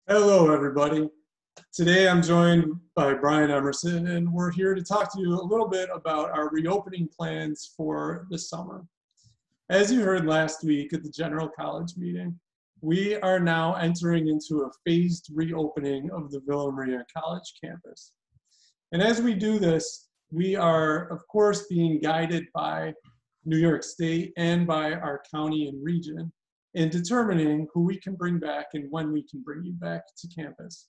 Hello, everybody. Today I'm joined by Brian Emerson, and we're here to talk to you a little bit about our reopening plans for the summer. As you heard last week at the General College meeting, we are now entering into a phased reopening of the Villa Maria College campus. And as we do this, we are, of course, being guided by New York State and by our county and region in determining who we can bring back and when we can bring you back to campus.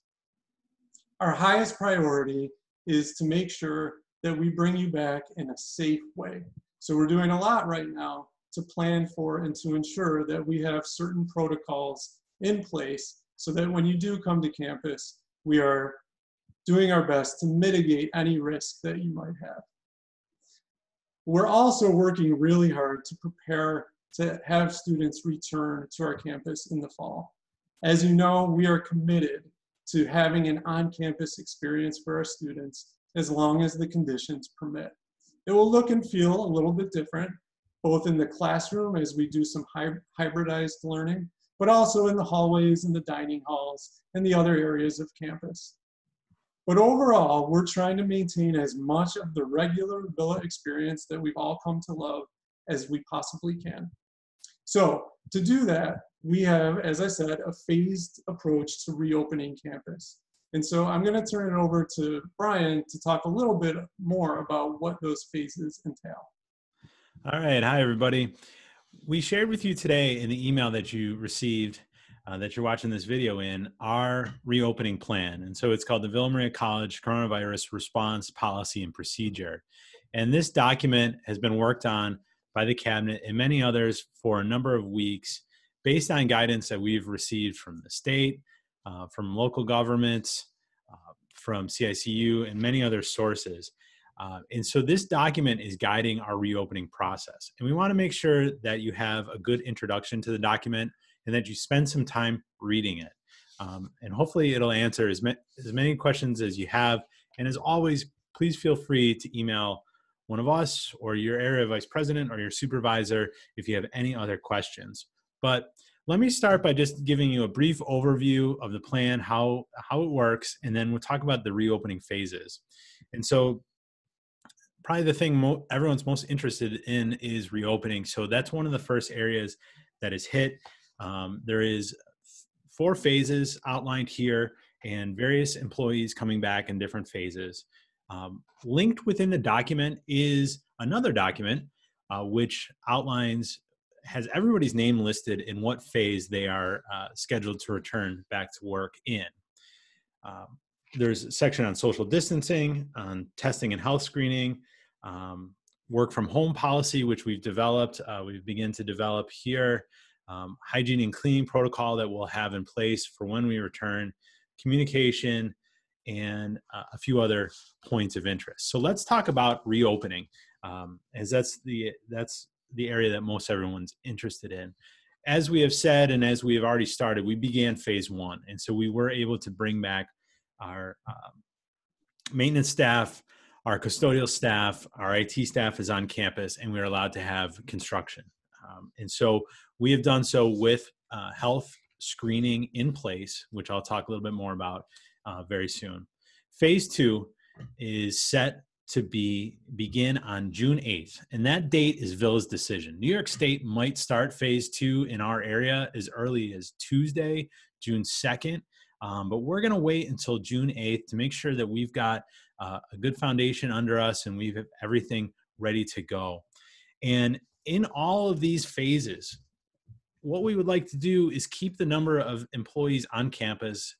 Our highest priority is to make sure that we bring you back in a safe way. So we're doing a lot right now to plan for and to ensure that we have certain protocols in place so that when you do come to campus, we are doing our best to mitigate any risk that you might have. We're also working really hard to prepare to have students return to our campus in the fall. As you know, we are committed to having an on-campus experience for our students as long as the conditions permit. It will look and feel a little bit different, both in the classroom as we do some hybridized learning, but also in the hallways and the dining halls and the other areas of campus. But overall, we're trying to maintain as much of the regular Villa experience that we've all come to love as we possibly can. So to do that, we have, as I said, a phased approach to reopening campus. And so I'm going to turn it over to Brian to talk a little bit more about what those phases entail. All right. Hi, everybody. We shared with you today in the email that you received that you're watching this video in our reopening plan. And so it's called the Villa Maria College Coronavirus Response Policy and Procedure. And this document has been worked on by the cabinet and many others for a number of weeks based on guidance that we've received from the state, from local governments, from CICU, and many other sources. And so this document is guiding our reopening process. And we want to make sure that you have a good introduction to the document and that you spend some time reading it. And hopefully it'll answer as many questions as you have. And as always, please feel free to email one of us or your area vice president or your supervisor if you have any other questions. But let me start by just giving you a brief overview of the plan, how it works, and then we'll talk about the reopening phases. And so probably the thing everyone's most interested in is reopening. So that's one of the first areas that is hit. There is 4 phases outlined here and various employees coming back in different phases. Linked within the document is another document which has everybody's name listed in what phase they are scheduled to return back to work in. There's a section on social distancing, on testing and health screening, work from home policy, which we've developed, we've begun to develop here, hygiene and cleaning protocol that we'll have in place for when we return, communication, and a few other points of interest. So let's talk about reopening, as that's the area that most everyone's interested in. As we have said, and as we have already started, we began phase 1. And so we were able to bring back our maintenance staff, our custodial staff, our IT staff is on campus, and we're allowed to have construction. And so we have done so with health screening in place, which I'll talk a little bit more about very soon. Phase 2 is set to begin on June 8th, and that date is Villa's decision. New York State might start phase 2 in our area as early as Tuesday, June 2nd, but we're going to wait until June 8th to make sure that we've got a good foundation under us and we have everything ready to go. And in all of these phases, what we would like to do is keep the number of employees on campus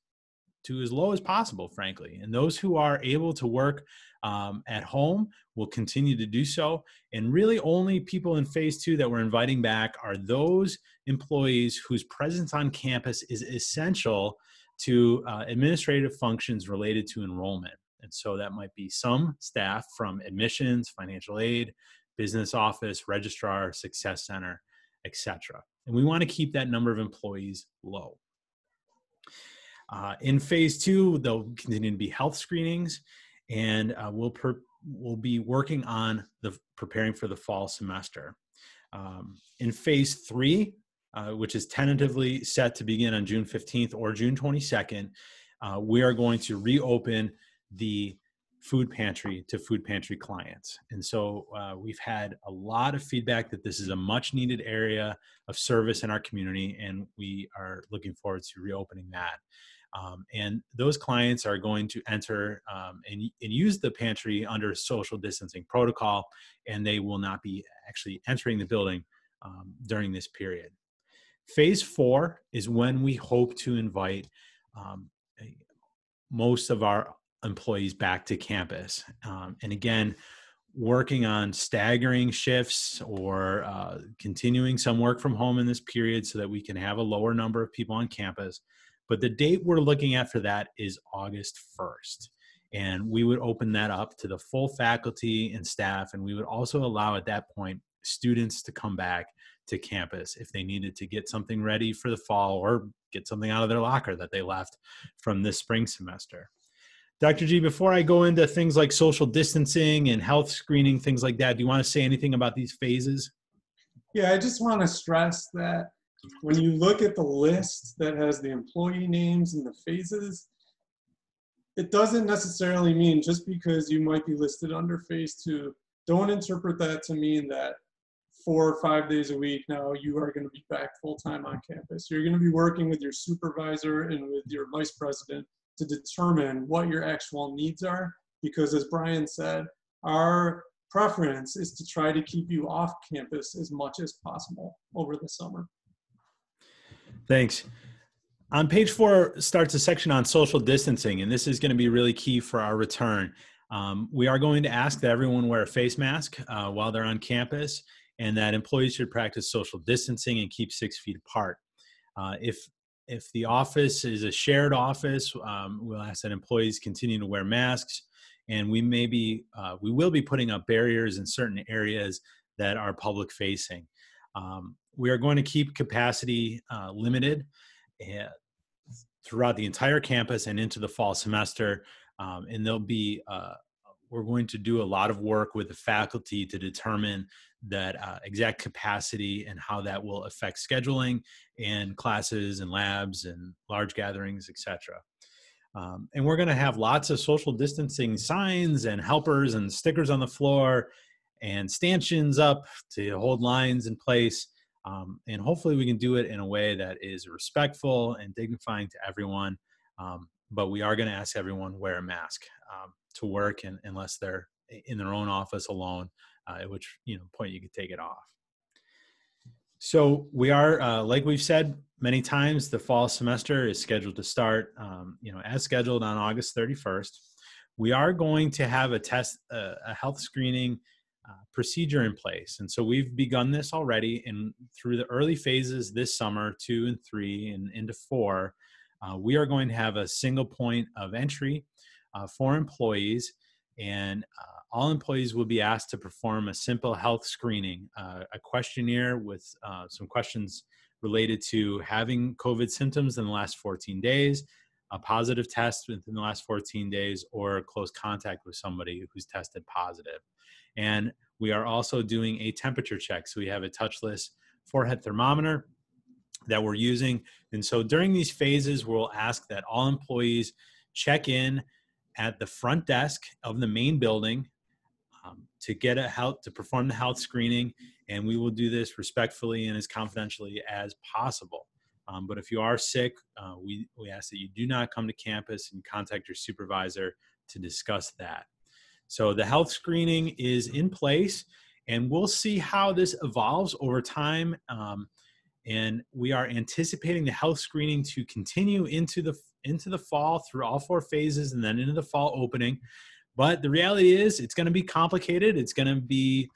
to as low as possible, frankly. And those who are able to work at home will continue to do so. And really only people in phase 2 that we're inviting back are those employees whose presence on campus is essential to administrative functions related to enrollment. And so that might be some staff from admissions, financial aid, business office, registrar, success center, etc. And we want to keep that number of employees low. In phase 2, there'll continue to be health screenings, and we'll be working on preparing for the fall semester. In phase 3, which is tentatively set to begin on June 15th or June 22nd, we are going to reopen the food pantry to food pantry clients. And so we've had a lot of feedback that this is a much needed area of service in our community, and we are looking forward to reopening that. And those clients are going to enter and use the pantry under social distancing protocol, and they will not be actually entering the building during this period. Phase 4 is when we hope to invite most of our employees back to campus. And again, working on staggering shifts or continuing some work from home in this period so that we can have a lower number of people on campus. But the date we're looking at for that is August 1st. And we would open that up to the full faculty and staff. And we would also allow at that point students to come back to campus if they needed to get something ready for the fall or get something out of their locker that they left from this spring semester. Dr. G, before I go into things like social distancing and health screening, things like that, do you want to say anything about these phases? Yeah, I just want to stress that when you look at the list that has the employee names and the phases, it doesn't necessarily mean just because you might be listed under phase 2, don't interpret that to mean that 4 or 5 days a week now you are going to be back full-time on campus. You're going to be working with your supervisor and with your vice president to determine what your actual needs are, because as Brian said, our preference is to try to keep you off campus as much as possible over the summer. Thanks. On page 4 starts a section on social distancing, and this is going to be really key for our return. We are going to ask that everyone wear a face mask while they're on campus, and that employees should practice social distancing and keep 6 feet apart. If the office is a shared office, we'll ask that employees continue to wear masks, and we will be putting up barriers in certain areas that are public facing. We are going to keep capacity limited throughout the entire campus and into the fall semester, and we're going to do a lot of work with the faculty to determine that exact capacity and how that will affect scheduling and classes and labs and large gatherings, etc. And we're going to have lots of social distancing signs and helpers and stickers on the floor and stanchions up to hold lines in place. And hopefully we can do it in a way that is respectful and dignifying to everyone. But we are going to ask everyone to wear a mask to work, and unless they're in their own office alone, at which point you could take it off. So we are, like we've said many times, the fall semester is scheduled to start, as scheduled on August 31st. We are going to have a health screening procedure in place. And so we've begun this already, and through the early phases this summer, 2 and 3 and into 4, we are going to have a single point of entry for employees, and all employees will be asked to perform a simple health screening, a questionnaire with some questions related to having COVID symptoms in the last 14 days, a positive test within the last 14 days, or close contact with somebody who's tested positive. And we are also doing a temperature check. So we have a touchless forehead thermometer that we're using. And so during these phases, we'll ask that all employees check in at the front desk of the main building to perform the health screening. And we will do this respectfully and as confidentially as possible. But if you are sick, we ask that you do not come to campus and contact your supervisor to discuss that. So the health screening is in place, and we'll see how this evolves over time. And we are anticipating the health screening to continue into the fall through all 4 phases, and then into the fall opening. But the reality is it's going to be complicated. It's going to be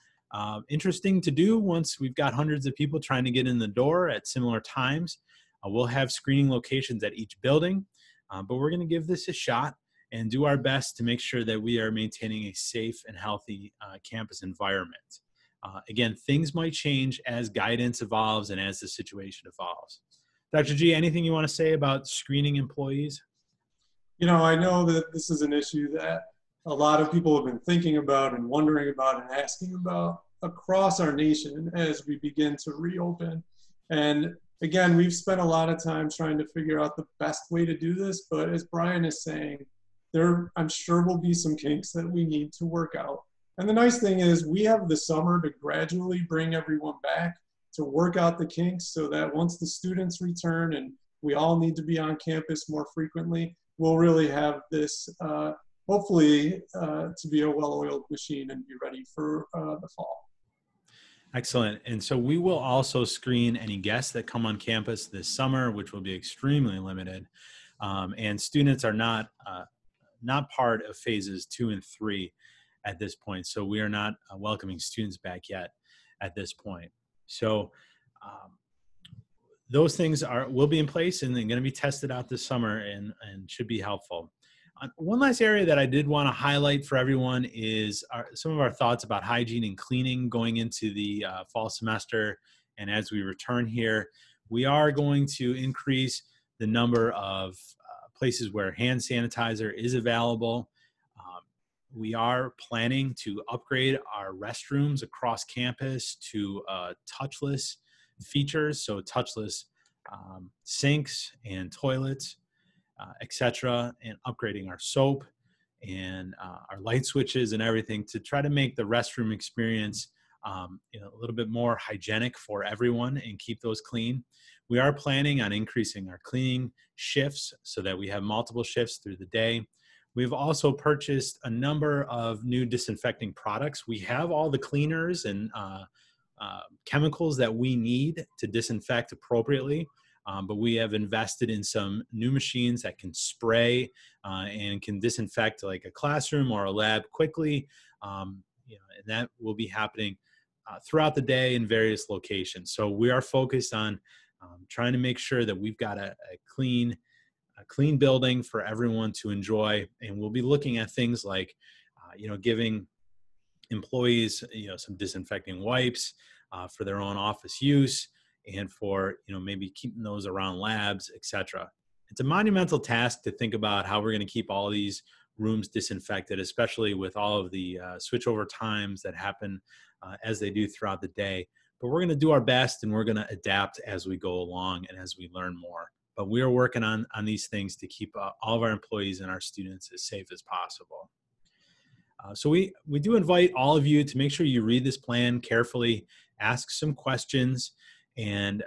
interesting to do once we've got hundreds of people trying to get in the door at similar times. We'll have screening locations at each building, but we're going to give this a shot and do our best to make sure that we are maintaining a safe and healthy campus environment. Again, things might change as guidance evolves and as the situation evolves. Dr. G, anything you want to say about screening employees? I know that this is an issue that a lot of people have been thinking about and wondering about and asking about across our nation as we begin to reopen. And again, we've spent a lot of time trying to figure out the best way to do this, but as Brian is saying, I'm sure will be some kinks that we need to work out. And the nice thing is we have the summer to gradually bring everyone back to work out the kinks so that once the students return and we all need to be on campus more frequently, we'll really have this hopefully to be a well-oiled machine and be ready for the fall. Excellent. And so we will also screen any guests that come on campus this summer, which will be extremely limited. And students are not part of phases 2 and 3 at this point. So we are not welcoming students back yet at this point. So those things will be in place and they're going to be tested out this summer and should be helpful. One last area that I did want to highlight for everyone is some of our thoughts about hygiene and cleaning going into the fall semester. And as we return here, we are going to increase the number of places where hand sanitizer is available. We are planning to upgrade our restrooms across campus to touchless features, so touchless sinks and toilets, etc., and upgrading our soap and our light switches and everything to try to make the restroom experience a little bit more hygienic for everyone and keep those clean. We are planning on increasing our cleaning shifts so that we have multiple shifts through the day. We've also purchased a number of new disinfecting products. We have all the cleaners and chemicals that we need to disinfect appropriately, but we have invested in some new machines that can spray and can disinfect like a classroom or a lab quickly. And that will be happening throughout the day in various locations. So we are focused on trying to make sure that we've got a clean building for everyone to enjoy. And we'll be looking at things like, giving employees, some disinfecting wipes for their own office use and for, maybe keeping those around labs, etc. It's a monumental task to think about how we're going to keep all these rooms disinfected, especially with all of the switchover times that happen as they do throughout the day. But we're going to do our best and we're going to adapt as we go along and as we learn more. But we are working on these things to keep all of our employees and our students as safe as possible. So we do invite all of you to make sure you read this plan carefully, ask some questions, and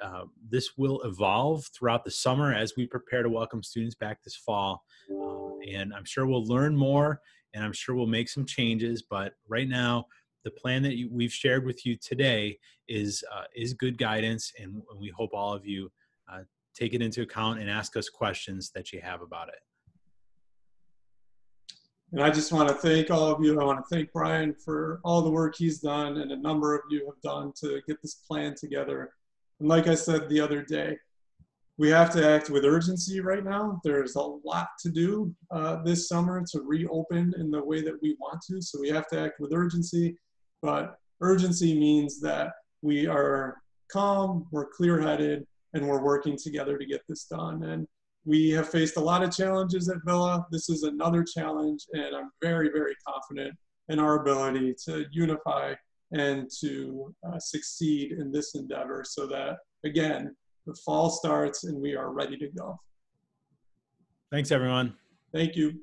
this will evolve throughout the summer as we prepare to welcome students back this fall. And I'm sure we'll learn more and I'm sure we'll make some changes, but right now, the plan that we've shared with you today is good guidance, and we hope all of you take it into account and ask us questions that you have about it. And I just want to thank all of you. I want to thank Brian for all the work he's done and a number of you have done to get this plan together. And like I said the other day, we have to act with urgency right now. There's a lot to do this summer to reopen in the way that we want to. So we have to act with urgency, but urgency means that we are calm, we're clear-headed, and we're working together to get this done. And we have faced a lot of challenges at Villa. This is another challenge, and I'm very, very confident in our ability to unify and to succeed in this endeavor so that, again, the fall starts and we are ready to go. Thanks, everyone. Thank you.